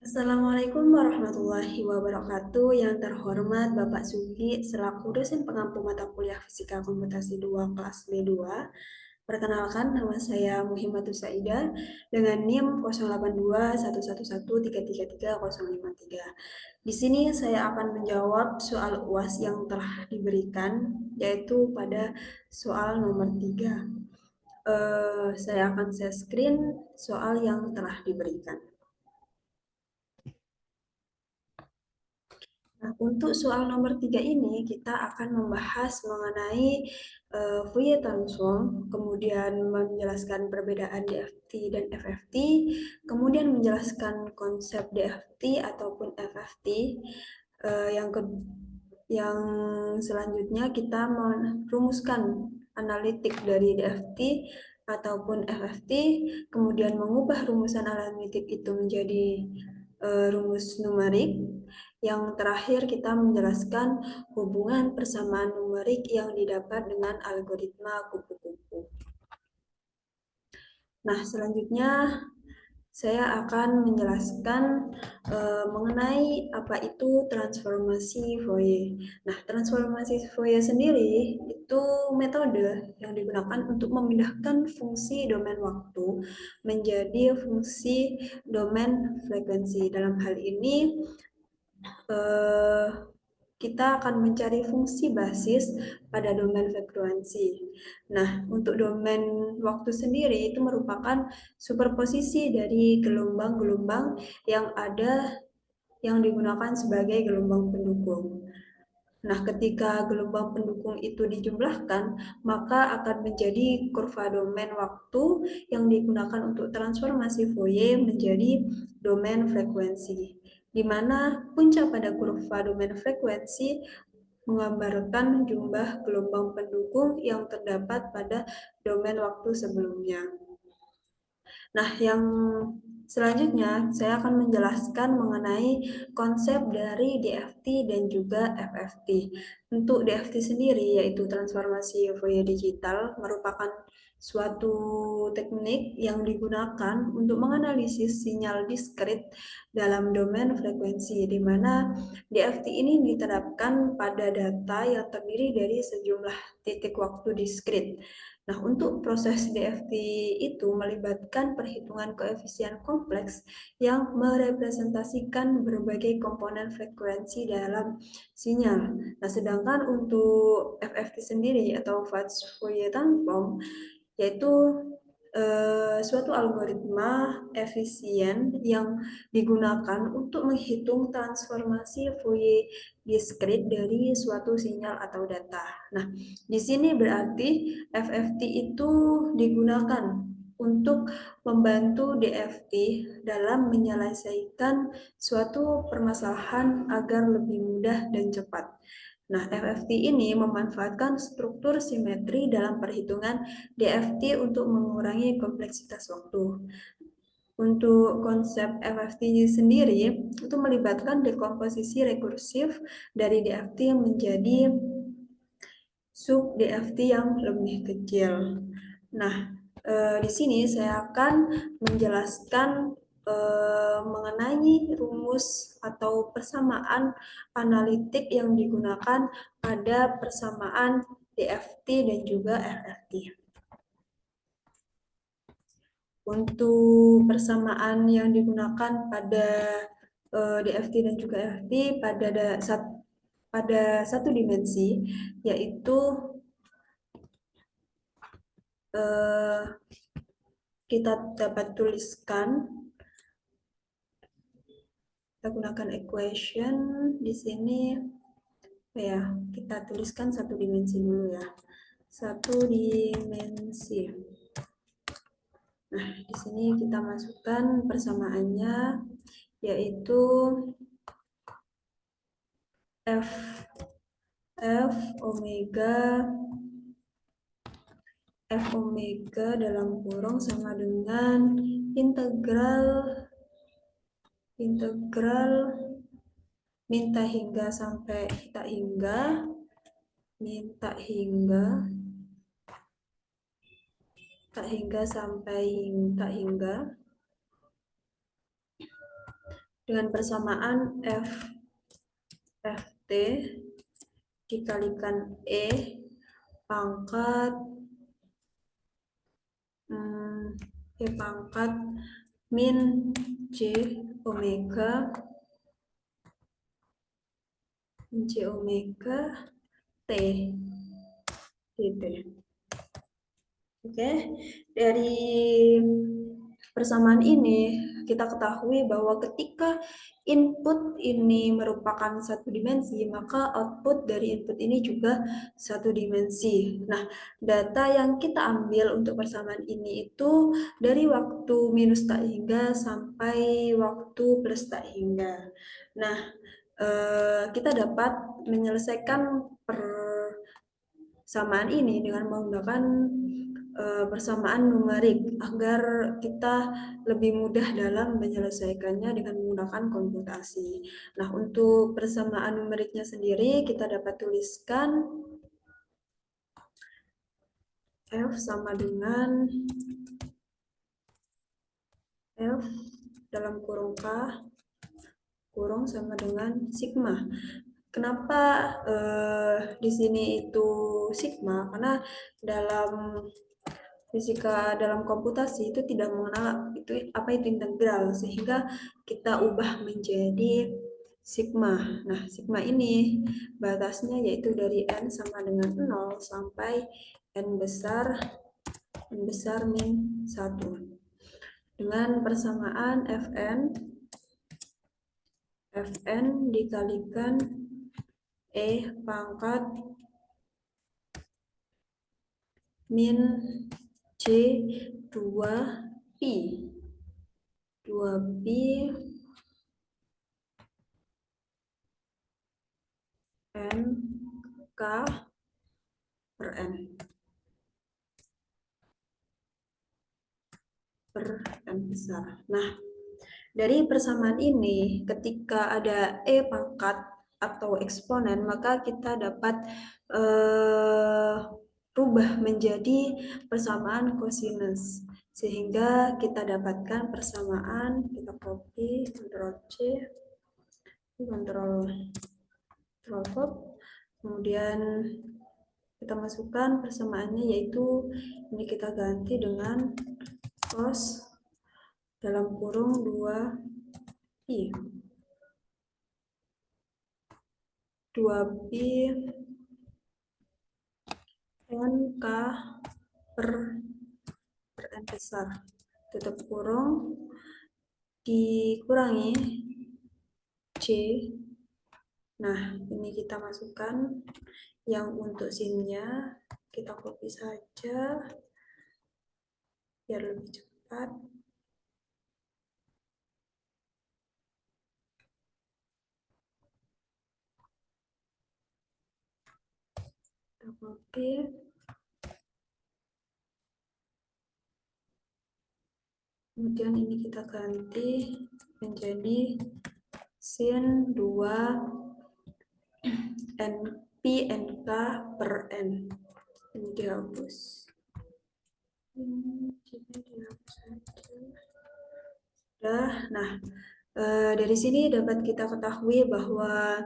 Assalamualaikum warahmatullahi wabarakatuh. Yang terhormat Bapak Sugi selaku dosen pengampu mata kuliah Fisika Komputasi 2 kelas B2. Perkenalkan, nama saya Muhimmatus Saidah dengan NIM 082111333053. Di sini saya akan menjawab soal UAS yang telah diberikan, yaitu pada soal nomor 3. Saya akan share screen soal yang telah diberikan. Nah, untuk soal nomor 3 ini kita akan membahas mengenai Fourier transform, kemudian menjelaskan perbedaan DFT dan FFT, kemudian menjelaskan konsep DFT ataupun FFT. Yang yang selanjutnya kita merumuskan analitik dari DFT ataupun FFT, kemudian mengubah rumusan analitik itu menjadi rumus numerik. Yang terakhir kita menjelaskan hubungan persamaan numerik yang didapat dengan algoritma kupu-kupu. Nah, selanjutnya saya akan menjelaskan mengenai apa itu transformasi Fourier. Nah, transformasi Fourier sendiri itu metode yang digunakan untuk memindahkan fungsi domain waktu menjadi fungsi domain frekuensi. Dalam hal ini, eh, kita akan mencari fungsi basis pada domain frekuensi. Nah, untuk domain waktu sendiri itu merupakan superposisi dari gelombang-gelombang yang ada yang digunakan sebagai gelombang pendukung. Nah, ketika gelombang pendukung itu dijumlahkan, maka akan menjadi kurva domain waktu yang digunakan untuk transformasi Fourier menjadi domain frekuensi, di mana puncak pada kurva domain frekuensi menggambarkan jumlah gelombang pendukung yang terdapat pada domain waktu sebelumnya. Nah, yang selanjutnya saya akan menjelaskan mengenai konsep dari DFT dan juga FFT. Untuk DFT sendiri, yaitu transformasi Fourier digital, merupakan suatu teknik yang digunakan untuk menganalisis sinyal diskrit dalam domain frekuensi, di mana DFT ini diterapkan pada data yang terdiri dari sejumlah titik waktu diskrit. Nah, untuk proses DFT itu melibatkan perhitungan koefisien kompleks yang merepresentasikan berbagai komponen frekuensi dalam sinyal. Nah, sedangkan untuk FFT sendiri atau Fast Fourier Transform yaitu suatu algoritma efisien yang digunakan untuk menghitung transformasi Fourier diskrit dari suatu sinyal atau data. Nah, di sini berarti FFT itu digunakan untuk membantu DFT dalam menyelesaikan suatu permasalahan agar lebih mudah dan cepat. Nah, FFT ini memanfaatkan struktur simetri dalam perhitungan DFT untuk mengurangi kompleksitas waktu. Untuk konsep FFT sendiri, itu melibatkan dekomposisi rekursif dari DFT menjadi sub DFT yang lebih kecil. Nah, di sini saya akan menjelaskan mengenai rumus atau persamaan analitik yang digunakan pada persamaan DFT dan juga FFT. Untuk persamaan yang digunakan pada DFT dan juga FFT pada satu dimensi, yaitu eh, kita dapat tuliskan, kita gunakan equation di sini. Ya, kita tuliskan satu dimensi dulu ya. Satu dimensi. Nah, di sini kita masukkan persamaannya, yaitu F omega dalam kurung sama dengan integral minta hingga sampai tak hingga sampai tak hingga dengan persamaan FT dikalikan E pangkat E pangkat min J omega T dt. Oke, dari persamaan ini kita ketahui bahwa ketika input ini merupakan satu dimensi, maka output dari input ini juga satu dimensi. Nah, data yang kita ambil untuk persamaan ini itu dari waktu minus tak hingga sampai waktu plus tak hingga. Nah, kita dapat menyelesaikan persamaan ini dengan menggunakan persamaan numerik agar kita lebih mudah dalam menyelesaikannya dengan menggunakan komputasi. Nah, untuk persamaan numeriknya sendiri kita dapat tuliskan F sama dengan F dalam kurung K kurung sama dengan sigma. Kenapa di sini itu sigma? Karena dalam fisika dalam komputasi itu tidak mengenal itu apa itu integral, sehingga kita ubah menjadi sigma. Nah, sigma ini batasnya yaitu dari n sama dengan 0 sampai n besar min 1 dengan persamaan Fn dikalikan E pangkat min C 2pi 2pi n k per n besar. Nah, dari persamaan ini ketika ada E pangkat atau eksponen, maka kita dapat rubah menjadi persamaan kosinus, sehingga kita dapatkan persamaan, kita copy, Ctrl C, Ctrl kemudian kita masukkan persamaannya, yaitu ini kita ganti dengan cos dalam kurung 2pi 2pi n k per n besar tutup kurung dikurangi C. Nah, ini kita masukkan yang untuk sinnya, kita copy saja biar lebih cepat. Kita copy. Kemudian ini kita ganti menjadi sin 2 np nk per n. Ini dihapus. Nah, dari sini dapat kita ketahui bahwa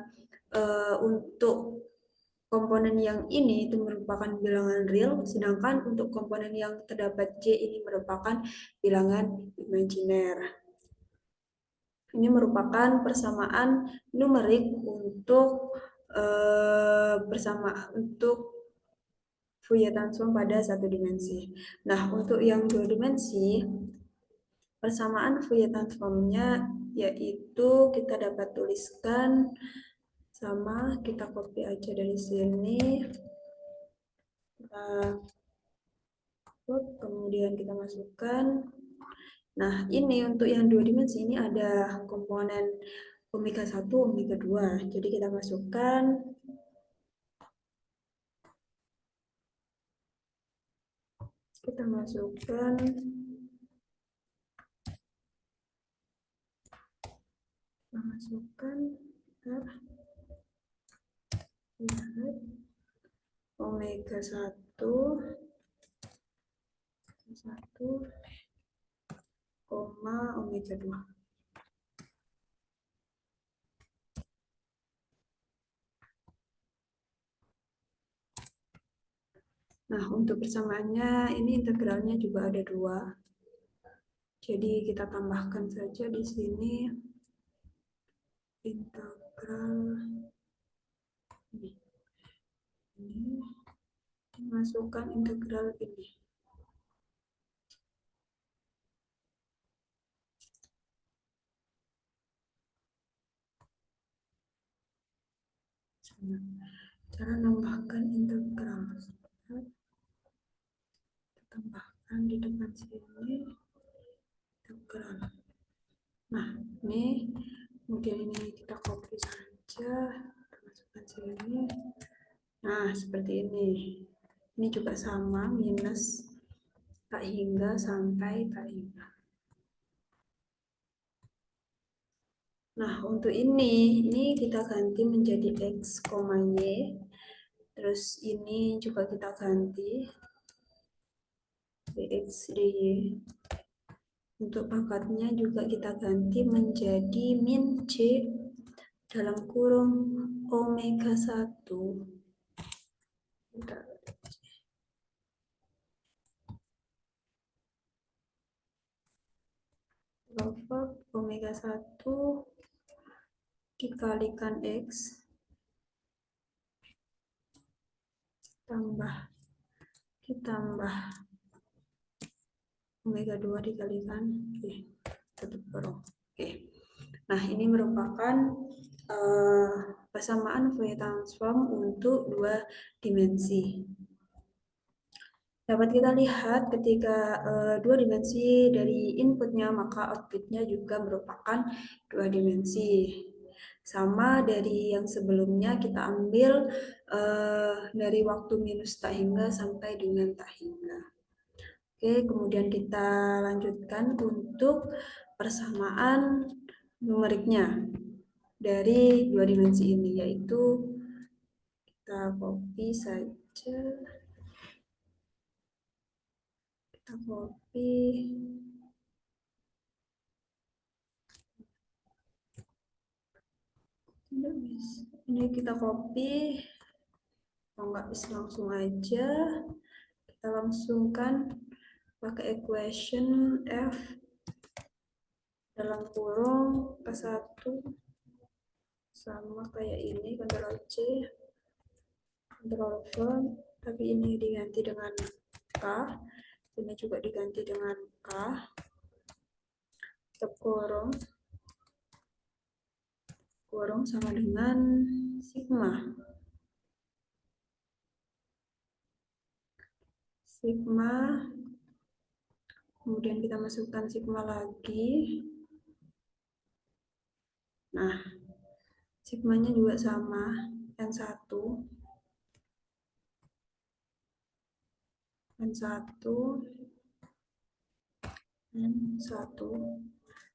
untuk komponen yang ini itu merupakan bilangan real, sedangkan untuk komponen yang terdapat J ini merupakan bilangan imajiner. Ini merupakan persamaan numerik untuk Fourier transform pada satu dimensi. Nah, untuk yang dua dimensi, persamaan Fourier transformnya yaitu kita dapat tuliskan sama, kita copy aja dari sini, kemudian kita masukkan. Nah, ini untuk yang dua dimensi ini ada komponen omega 1, omega 2. Jadi kita masukkan omega 1 omega 2. Nah, untuk persamaannya ini integralnya juga ada 2. Jadi kita tambahkan saja di sini integral ini dimasukkan integral ini. Cara nambahkan integral. Tambahkan di depan sini integral. Nah, ini kemudian ini kita copy saja, kita masukkan sini. Nah, seperti ini. Ini juga sama, minus tak hingga sampai tak hingga. Nah, untuk ini kita ganti menjadi X, Y. Terus ini juga kita ganti dx dy. Untuk pangkatnya juga kita ganti menjadi min C dalam kurung omega 1. Over omega 1 dikalikan X ditambah omega 2 dikalikan tutup kurung. Nah, ini merupakan persamaan Fourier transform untuk 2 dimensi. Dapat kita lihat ketika 2 dimensi dari inputnya, maka outputnya juga merupakan 2 dimensi. Sama dari yang sebelumnya kita ambil dari waktu minus tak hingga sampai dengan tak hingga. Oke, kemudian kita lanjutkan untuk persamaan numeriknya dari 2 dimensi ini, yaitu kita copy saja. Kita copy. Tidak bisa. Ini kita copy. Kalau nggak bisa langsung aja. Kita langsungkan pakai equation F dalam kurung K1 sama kayak ini, Ctrl C, Ctrl V, tapi ini diganti dengan K, ini juga diganti dengan K, kurung sama dengan sigma. Kemudian kita masukkan sigma lagi. Nah, sigmanya juga sama, N1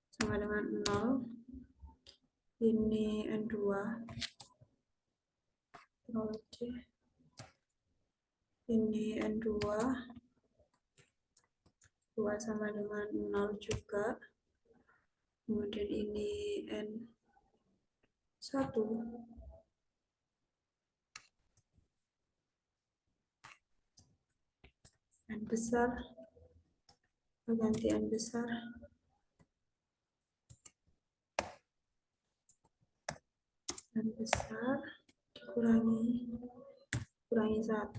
sama dengan 0. Ini N2 ini N2 2 sama dengan 0 juga. Kemudian ini N1 N besar, ganti N besar, kurangi 1,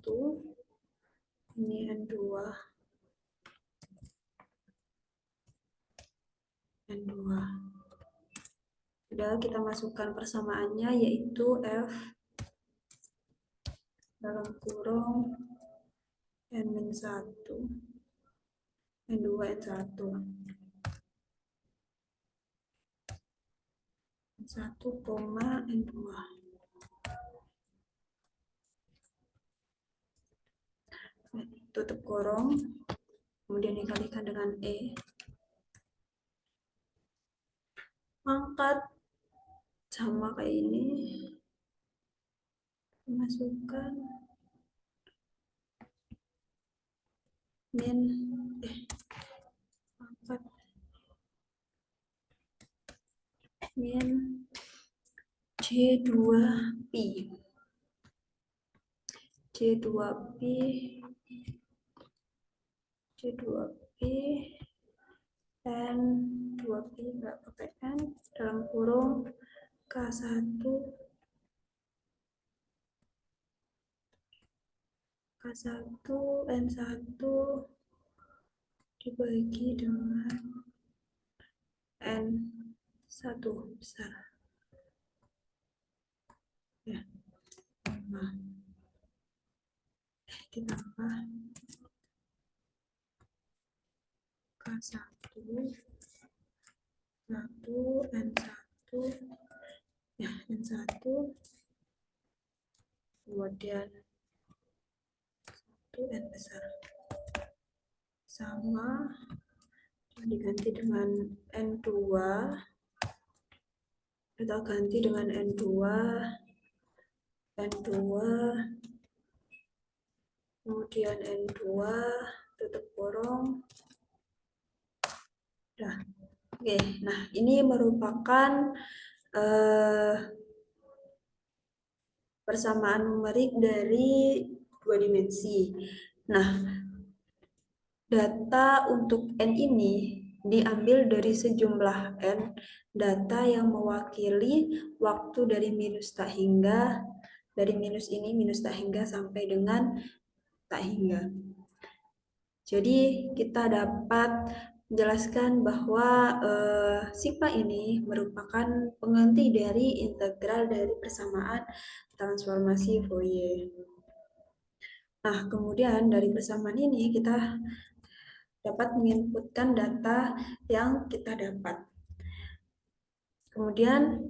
ini N2 Sudah kita masukkan persamaannya, yaitu F dalam kurung N-1 N2 N1 N2 tutup kurung, kemudian dikalikan dengan E, angkat sama kayak ini, masukkan angkat min C2Pi C2P C2P N2P nggak pakai N dalam kurung K1 K1 N1 dibagi dengan N1 besar ya, nah, ditambah K1 N1 ya, N1 kemudian 1 N besar sama diganti dengan N2 kita ganti dengan N2 kemudian N2 tutup kurung dah. Oke, nah ini merupakan persamaan numerik dari dua dimensi. Nah, data untuk N ini diambil dari sejumlah N data yang mewakili waktu dari minus tak hingga, dari minus ini minus tak hingga sampai dengan tak hingga. Jadi kita dapat menjelaskan bahwa sigma ini merupakan pengganti dari integral dari persamaan transformasi Fourier. Nah, kemudian dari persamaan ini kita dapat menginputkan data yang kita dapat. Kemudian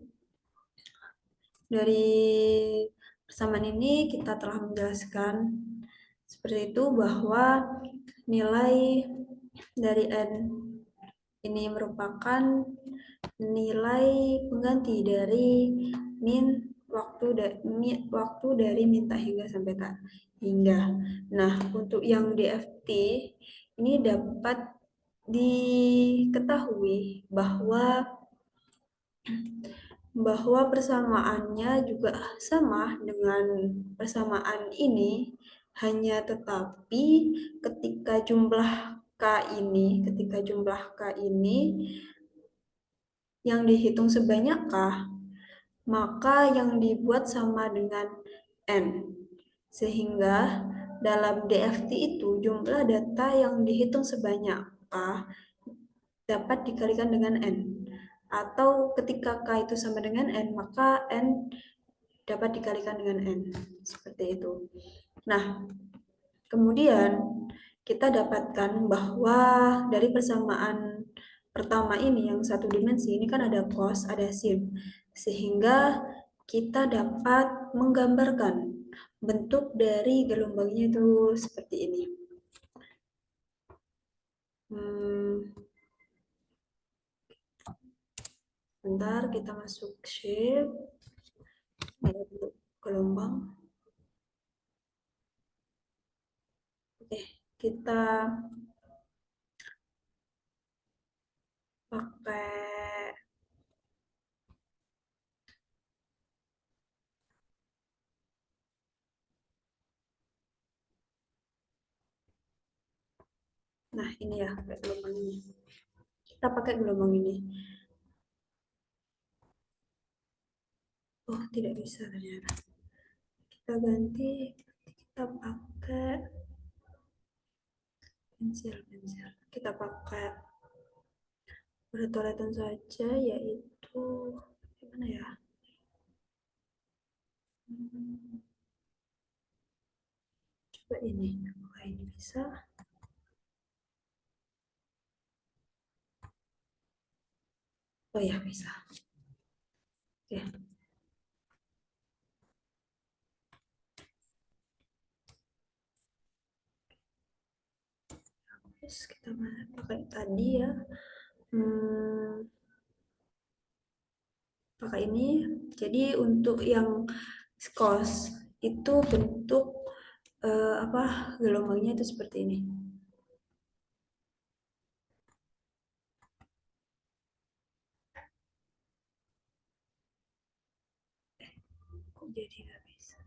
dari persamaan ini kita telah menjelaskan seperti itu bahwa nilai dari N ini merupakan nilai pengganti dari waktu dari minta hingga sampai tak hingga. Nah, untuk yang DFT ini dapat diketahui bahwa persamaannya juga sama dengan persamaan ini, hanya tetapi ketika jumlah K ini yang dihitung sebanyak K, maka yang dibuat sama dengan N. Sehingga dalam DFT itu jumlah data yang dihitung sebanyak K dapat dikalikan dengan N. Atau ketika K itu sama dengan N, maka N dapat dikalikan dengan N. Seperti itu. Nah, kemudian kita dapatkan bahwa dari persamaan pertama ini yang satu dimensi ini kan ada cos, ada sin. Sehingga kita dapat menggambarkan bentuk dari gelombangnya itu seperti ini. Bentar kita masuk shape. Ada bentuk gelombang. Oke, kita pakai nah ini ya pakai gelombang ini. Kita pakai gelombang ini. Oh, tidak bisa ternyata. Kita ganti, kita pakai pensil. Kita pakai coretan saja, yaitu gimana ya? Coba ini, apakah ini bisa? Oh ya, bisa. Oke. Terus kita pakai tadi ya. Pakai ini. Jadi untuk yang cos itu bentuk gelombangnya itu seperti ini. Kok jadi nggak bisa?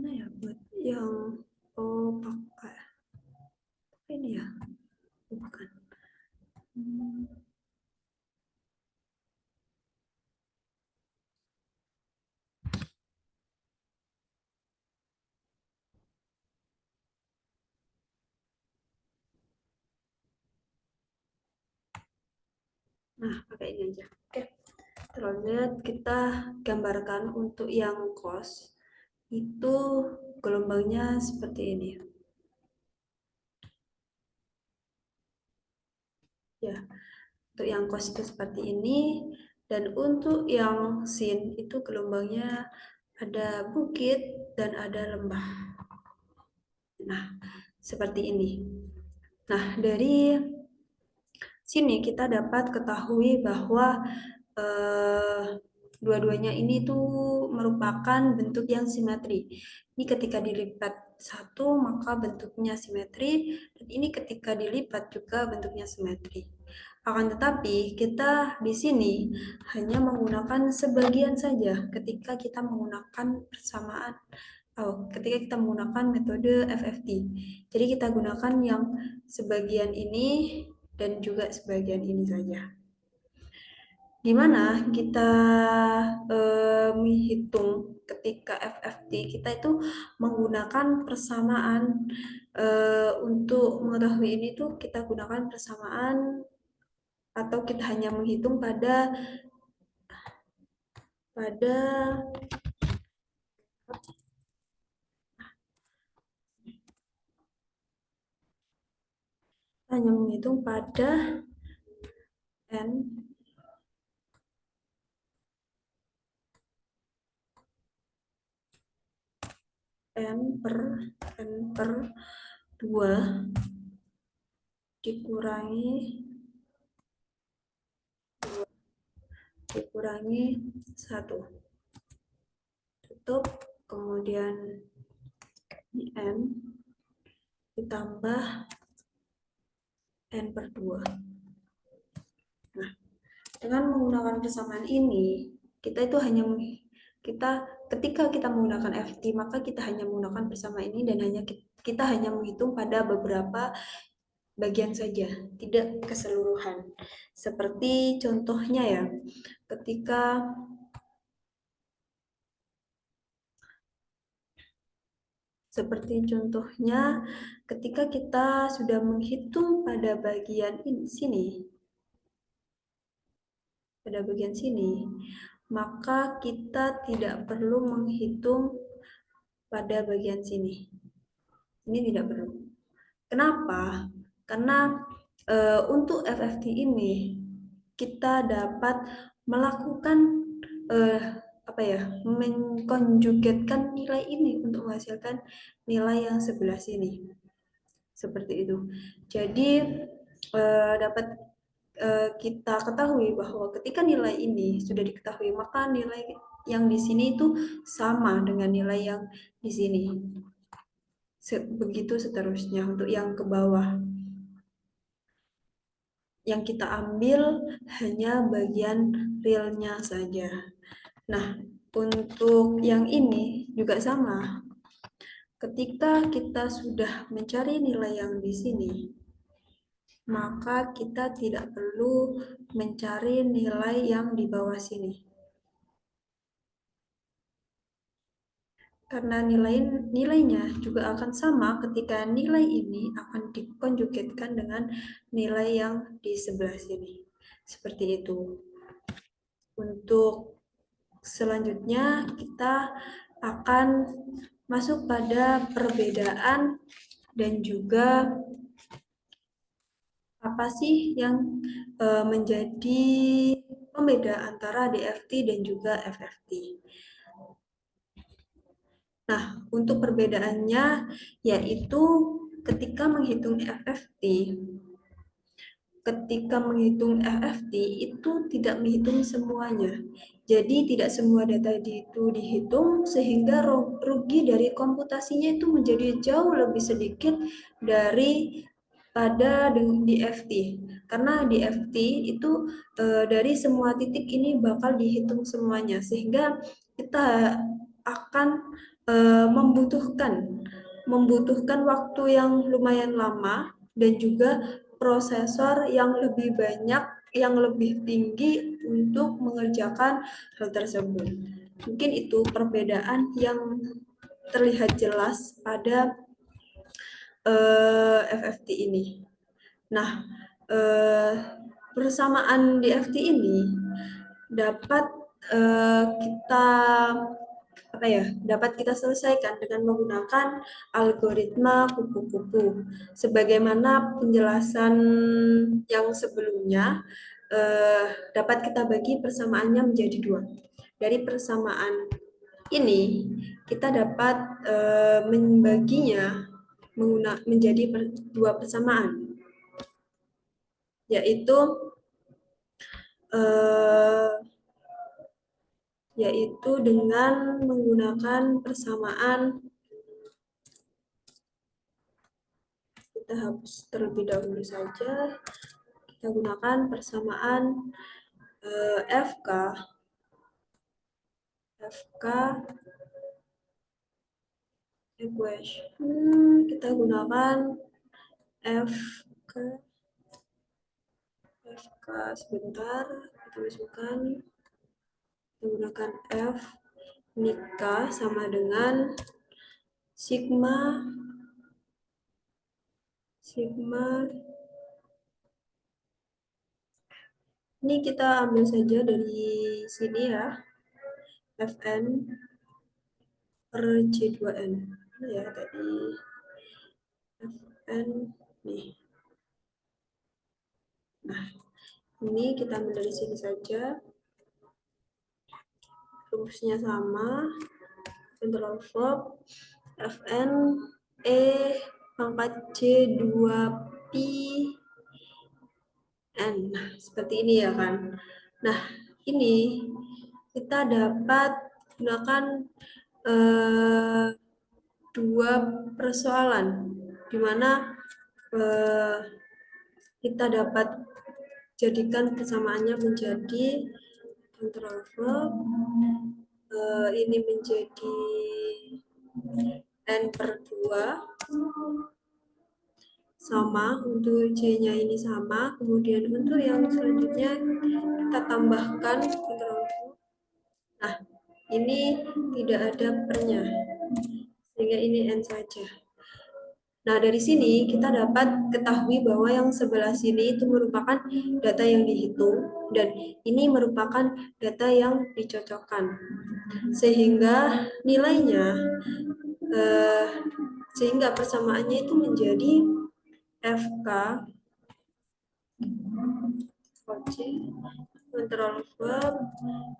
mana ya buat yang pakai ini ya, bukan. Hmm, Nah, pakai ini aja. Oke, terus lihat kita gambarkan untuk yang cos itu gelombangnya seperti ini. Ya, untuk yang cos itu seperti ini, dan untuk yang sin itu gelombangnya ada bukit dan ada lembah. Nah, seperti ini. Nah, dari sini kita dapat ketahui bahwa eh, dua-duanya ini tuh merupakan bentuk yang simetri. Ini ketika dilipat satu maka bentuknya simetri, dan ini ketika dilipat juga bentuknya simetri. Akan tetapi kita di sini hanya menggunakan sebagian saja ketika kita menggunakan persamaan. Ketika kita menggunakan metode FFT. Jadi kita gunakan yang sebagian ini dan juga sebagian ini saja. Di mana kita menghitung ketika FFT kita itu menggunakan persamaan, untuk mengetahui ini tuh kita gunakan persamaan atau kita hanya menghitung pada hanya menghitung pada n n per n per 2 dikurangi dikurangi 1, tutup, kemudian n ditambah n per 2. Nah, dengan menggunakan persamaan ini, kita itu hanya kita ketika kita menggunakan FT maka kita hanya menggunakan persamaan ini dan kita hanya menghitung pada beberapa bagian saja, tidak keseluruhan. Seperti contohnya ya, ketika seperti contohnya ketika kita sudah menghitung pada bagian sini, maka kita tidak perlu menghitung pada bagian sini. Ini tidak perlu. Kenapa? Karena untuk FFT ini kita dapat melakukan eh, apa ya, mengkonjugatkan nilai ini untuk menghasilkan nilai yang sebelah sini. Seperti itu. Jadi dapat kita ketahui bahwa ketika nilai ini sudah diketahui, maka nilai yang di sini itu sama dengan nilai yang di sini. Begitu seterusnya untuk yang ke bawah. Yang kita ambil hanya bagian realnya saja. Nah, untuk yang ini juga sama. Ketika kita sudah mencari nilai yang di sini, maka kita tidak perlu mencari nilai yang di bawah sini. Karena nilainya juga akan sama ketika nilai ini akan dikonjugatkan dengan nilai yang di sebelah sini. Seperti itu. Untuk selanjutnya kita akan masuk pada perbedaan dan juga apa sih yang menjadi pembeda antara DFT dan juga FFT. Nah, untuk perbedaannya yaitu ketika menghitung FFT, ketika menghitung FFT itu tidak menghitung semuanya. Jadi tidak semua data itu dihitung sehingga rugi dari komputasinya itu menjadi jauh lebih sedikit dari pada di FT. Karena di FT itu dari semua titik ini bakal dihitung semuanya sehingga kita akan membutuhkan waktu yang lumayan lama dan juga prosesor yang lebih banyak, yang lebih tinggi untuk mengerjakan hal tersebut. Mungkin itu perbedaan yang terlihat jelas pada FFT ini. Nah, eh, persamaan di FT ini dapat kita dapat kita selesaikan dengan menggunakan algoritma kupu-kupu. Sebagaimana penjelasan yang sebelumnya, dapat kita bagi persamaannya menjadi dua. Dari persamaan ini, kita dapat membaginya menjadi dua persamaan, yaitu eh, yaitu dengan menggunakan persamaan, kita hapus terlebih dahulu saja, kita gunakan persamaan FK equation, kita gunakan FK sebentar, kita masukkan, kita gunakan F nikah sama dengan sigma ini kita ambil saja dari sini ya, Fn per C2N ya, tadi Fn nih. Nah, ini kita ambil dari sini saja, rumusnya sama, control verb Fn E pangkat C2P N. Nah, seperti ini ya kan. Nah, ini kita dapat gunakan dua persoalan di mana kita dapat jadikan persamaannya menjadi control verb, ini menjadi N per 2 sama, untuk C-nya ini sama, kemudian untuk yang selanjutnya kita tambahkan control verb. Nah, ini tidak ada pernya, sehingga ini N saja. Nah, dari sini kita dapat ketahui bahwa yang sebelah sini itu merupakan data yang dihitung dan ini merupakan data yang dicocokkan. Sehingga nilainya, sehingga persamaannya itu menjadi FK control verb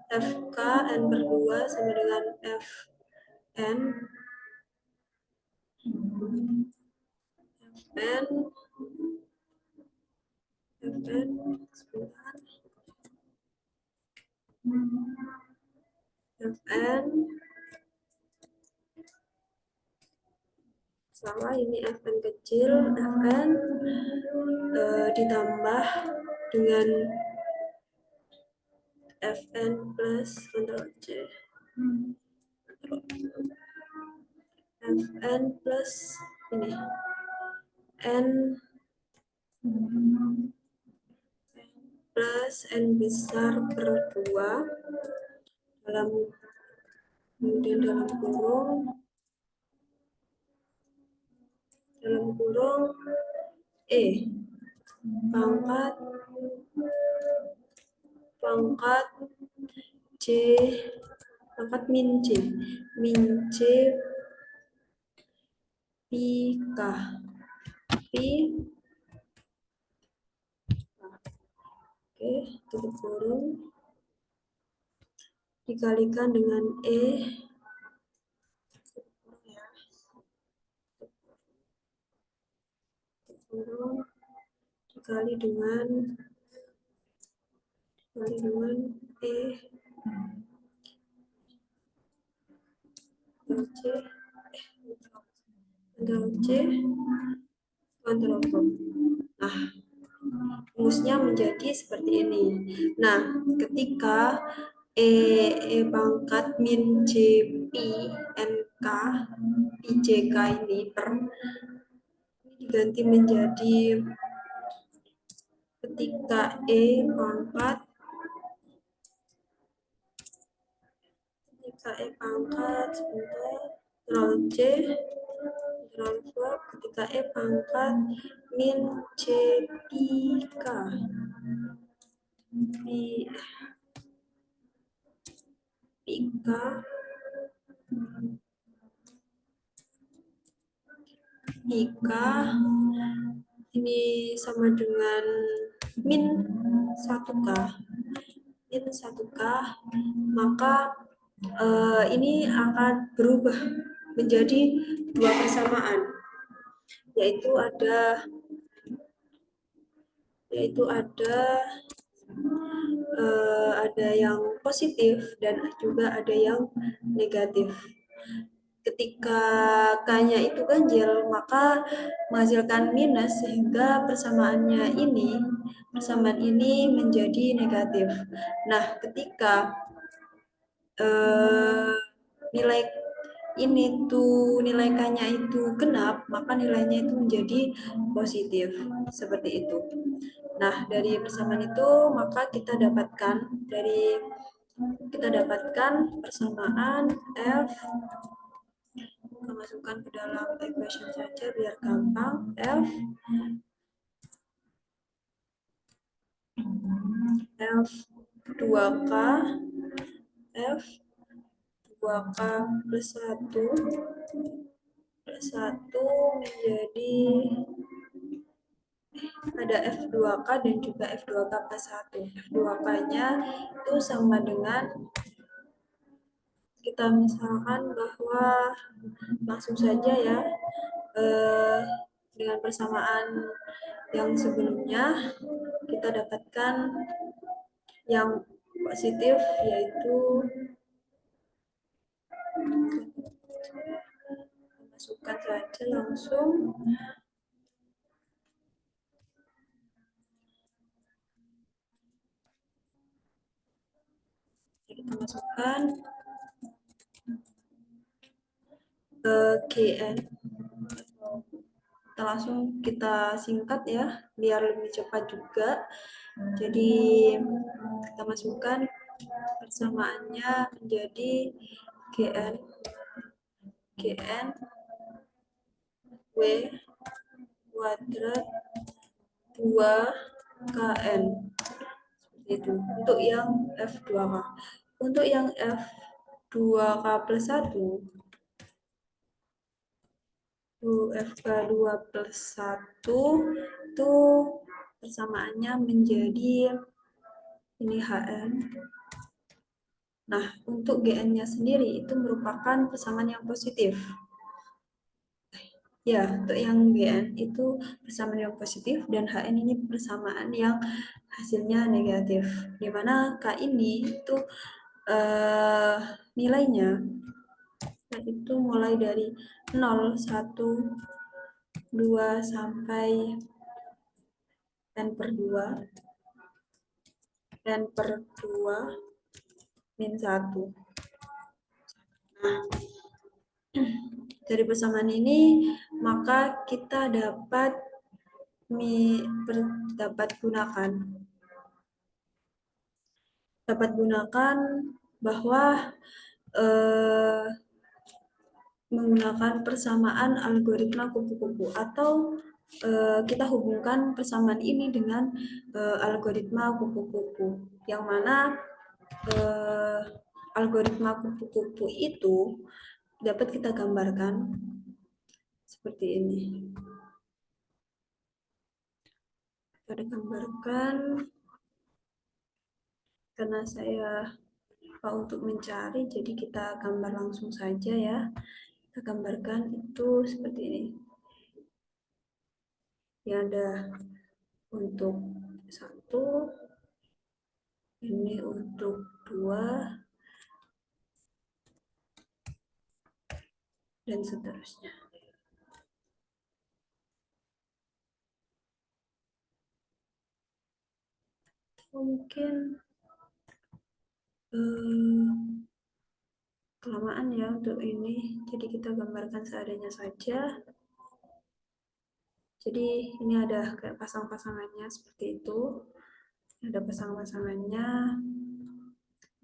FK N per 2 sama dengan Fn sebentar, Fn sama ini Fn kecil, Fn ditambah dengan Fn plus Ctrl C, Fn plus ini N plus N besar per 2 dalam, kemudian dalam kurung E pangkat C pangkat min C pi K pi. Oke, tutup kurung dikalikan dengan E kurung dikali dengan E Ctrl C Ctrl V. Nah, rumusnya menjadi seperti ini. Nah, ketika E pangkat min JP NK IJK ini per diganti menjadi ketika sebentar Ctrl C Ctrl swap ketika pangkat min JPK Pika Pika ini sama dengan min 1K maka ini akan berubah menjadi dua persamaan yaitu ada yang positif dan juga ada yang negatif. Ketika K-nya itu ganjil, maka menghasilkan minus sehingga persamaan ini menjadi negatif. Nah, ketika nilai nilai K-nya itu genap, maka nilainya itu menjadi positif. Seperti itu. Nah, dari persamaan itu maka kita dapatkan persamaan F, kita masukkan ke dalam equation saja biar gampang. F 2K F 2K plus 1 menjadi ada F2K dan juga F2K plus 1. F2K-nya itu sama dengan kita misalkan bahwa langsung saja ya dengan persamaan yang sebelumnya kita dapatkan yang positif yaitu masukkan saja langsung kita masukkan GN langsung kita singkat ya biar lebih cepat juga. Jadi kita masukkan persamaannya menjadi GN W kuadrat 2KN itu untuk yang F2K. Untuk yang F2K plus 1 FK2 plus 1 itu persamaannya menjadi ini HN. Nah, untuk GN-nya sendiri itu merupakan persamaan yang positif. Ya, untuk yang GN itu persamaan yang positif dan HN ini persamaan yang hasilnya negatif. Di mana K ini itu nilainya itu mulai dari 0, 1, 2 sampai n per 2 min 1. Nah, dari persamaan ini maka kita gunakan bahwa menggunakan persamaan algoritma kupu-kupu atau kita hubungkan persamaan ini dengan algoritma kupu-kupu yang mana algoritma kupu-kupu itu dapat kita gambarkan seperti ini. Kita gambarkan karena saya lupa untuk mencari, jadi kita gambar langsung saja ya. Kita gambarkan itu seperti ini. Ya ada untuk 1, ini untuk 2, dan seterusnya. Mungkin kelamaan ya untuk ini, jadi kita gambarkan seadanya saja. Jadi ini ada kayak pasang-pasangannya seperti itu, ada pasang-pasangannya,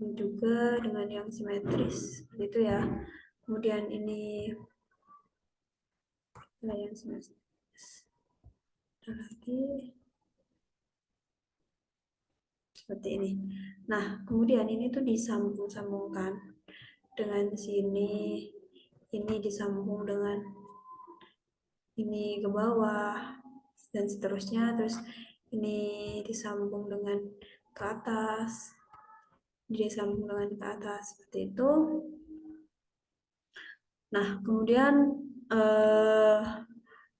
ini juga dengan yang simetris seperti itu ya. Kemudian ini yang simetris, ada lagi seperti ini. Nah, kemudian ini tuh disambung-sambungkan dengan sini, ini disambung dengan ini ke bawah dan seterusnya, terus ini disambung dengan ke atas, disambung dengan ke atas seperti itu. Nah, kemudian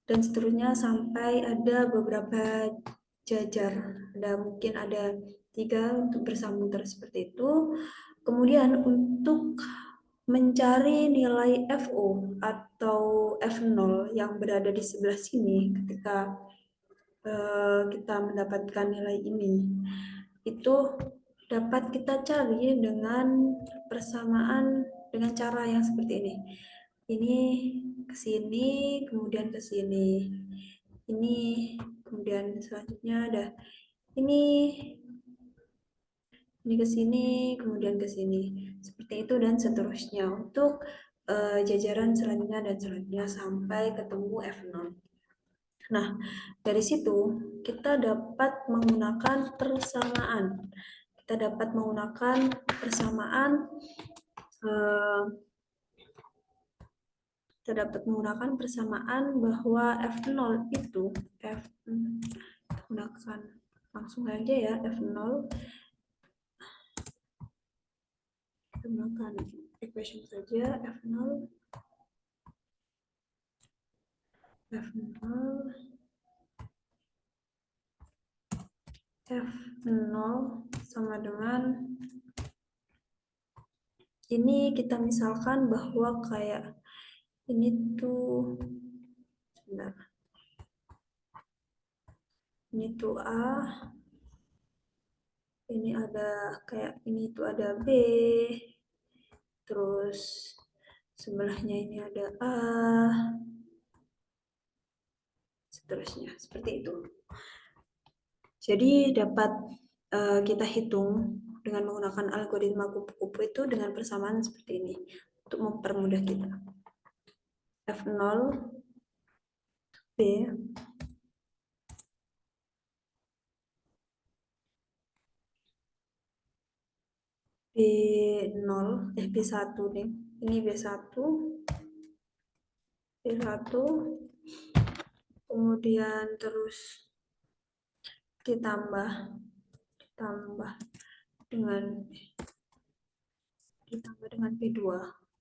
dan seterusnya sampai ada beberapa jajar, mungkin ada 3 untuk bersambung terus seperti itu. Kemudian untuk mencari nilai FO atau F0 yang berada di sebelah sini ketika kita mendapatkan nilai ini, itu dapat kita cari dengan persamaan dengan cara yang seperti ini. Ini ke sini, kemudian ke sini. Ini, kemudian selanjutnya ada ini ke sini, kemudian ke sini. Seperti itu dan seterusnya untuk jajaran selanjutnya dan selanjutnya sampai ketemu F0. Nah, dari situ kita dapat menggunakan persamaan. Kita dapat menggunakan persamaan kita dapat menggunakan persamaan bahwa F0 itu gunakan langsung aja ya F0, gunakan equation saja F0 sama dengan ini. Kita misalkan bahwa kayak ini tuh sebentar, ini tuh A, ini ada kayak ini tuh ada B, terus sebelahnya ini ada A, seterusnya seperti itu. Jadi dapat kita hitung dengan menggunakan algoritma kupu-kupu itu dengan persamaan seperti ini untuk mempermudah kita. F0 B B1 nih. Ini B1 kemudian terus ditambah dengan P2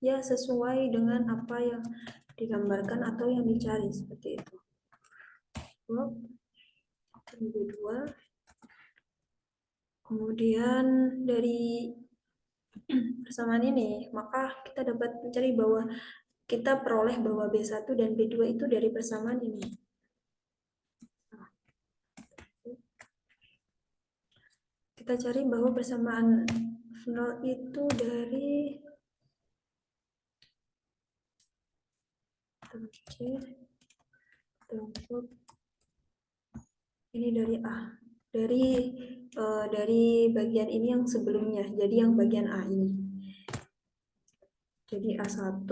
ya, sesuai dengan apa yang digambarkan atau yang dicari seperti itu. P2, kemudian dari persamaan ini maka kita dapat mencari bahwa kita peroleh bahwa B1 dan B2 itu dari persamaan ini. Kita cari bahwa persamaan 0 itu dari ini dari A, dari bagian ini yang sebelumnya, jadi yang bagian A ini. Jadi A1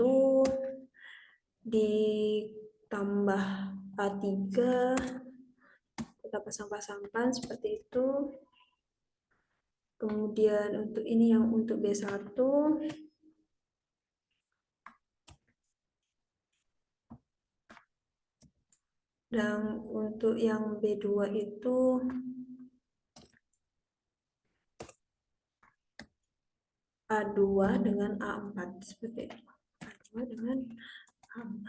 ditambah A3, kita pasang-pasangkan seperti itu. Kemudian untuk ini yang untuk B1, dan untuk yang B2 itu A2 dengan A4 seperti itu. A2 dengan A4.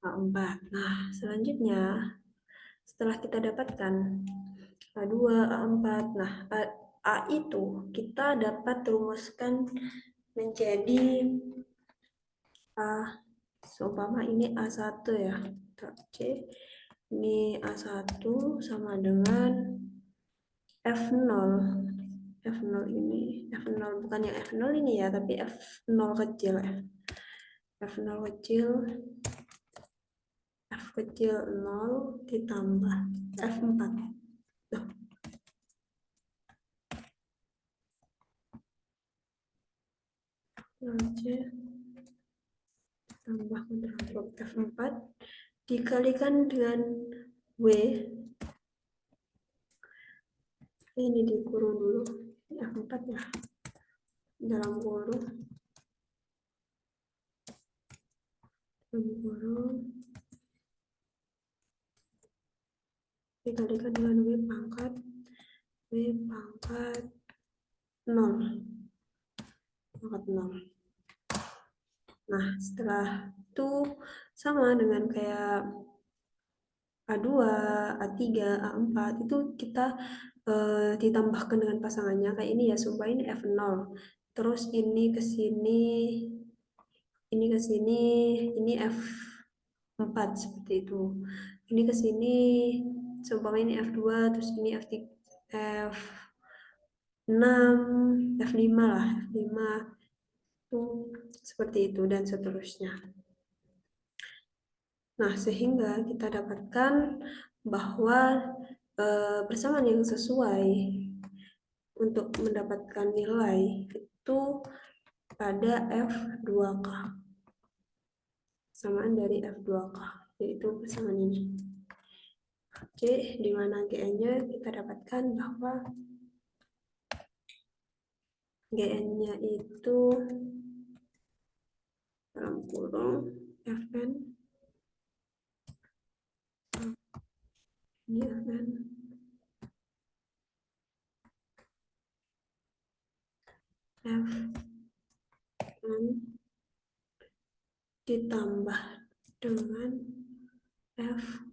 A4. Nah, selanjutnya setelah kita dapatkan A2, A4, nah A itu kita dapat rumuskan menjadi A, seumpama ini A1 ya, C, Ini A1 sama dengan F0. F0 ini, F0 bukan yang F0 ini ya, tapi F0 kecil ya. F0 kecil, F kecil 0 ditambah F4. Tuh, C tambah kontraflux F4 dikalikan dengan W, ini dikurung dulu, F4 ya, dalam kurung dikalikan dengan W pangkat 0, pangkat 0. Nah, setelah itu sama dengan kayak A2, A3, A4 itu kita ditambahkan dengan pasangannya kayak ini ya, sumpah ini F0. Terus ini ke sini, ini ke sini, ini F4 seperti itu. Ini ke sini, sumpah ini F2, terus ini F3, F6, F5 lah, F5 itu seperti itu dan seterusnya. Nah, sehingga kita dapatkan bahwa persamaan yang sesuai untuk mendapatkan nilai itu pada F2K. Persamaan dari F2K, yaitu persamaan ini. Oke, di mana GN-nya kita dapatkan bahwa GN-nya itu dalam kurung Fn, ini Fn, Fn ditambah dengan F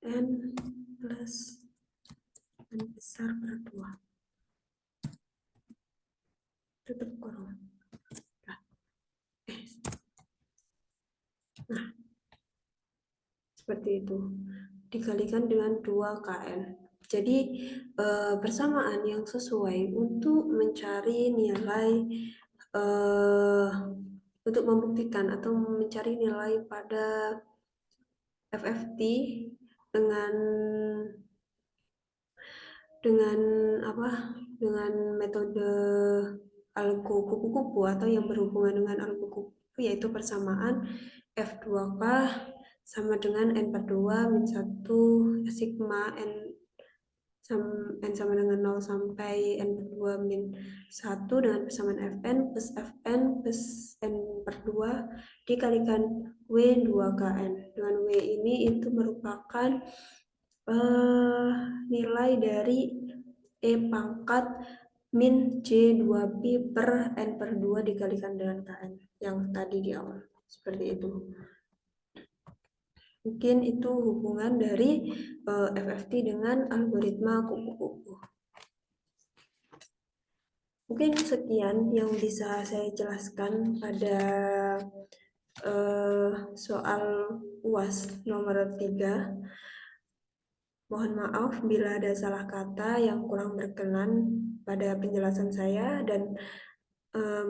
N plus N besar per 2 tutup kurung. Nah, seperti itu dikalikan dengan 2KN. Jadi persamaan yang sesuai untuk mencari nilai untuk membuktikan atau mencari nilai pada FFT dengan apa? Dengan metode algo kupu-kupu atau yang berhubungan dengan algo kupu-kupu, yaitu persamaan F2K sama dengan N per 2 min 1 sigma N sama dengan 0 sampai N per 2 min 1 dengan persamaan Fn plus N per 2 dikalikan W 2KN. Dengan W ini itu merupakan nilai dari E pangkat min C2P per N per 2 dikalikan dengan KN yang tadi di awal. Seperti itu. Mungkin itu hubungan dari FFT dengan algoritma kupu-kupu. Mungkin sekian yang bisa saya jelaskan pada soal UAS nomor 3. Mohon maaf bila ada salah kata yang kurang berkenan pada penjelasan saya dan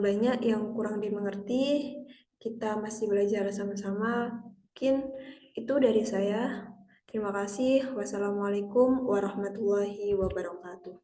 banyak yang kurang dimengerti. Kita masih belajar sama-sama. Mungkin itu dari saya. Terima kasih. Wassalamualaikum warahmatullahi wabarakatuh.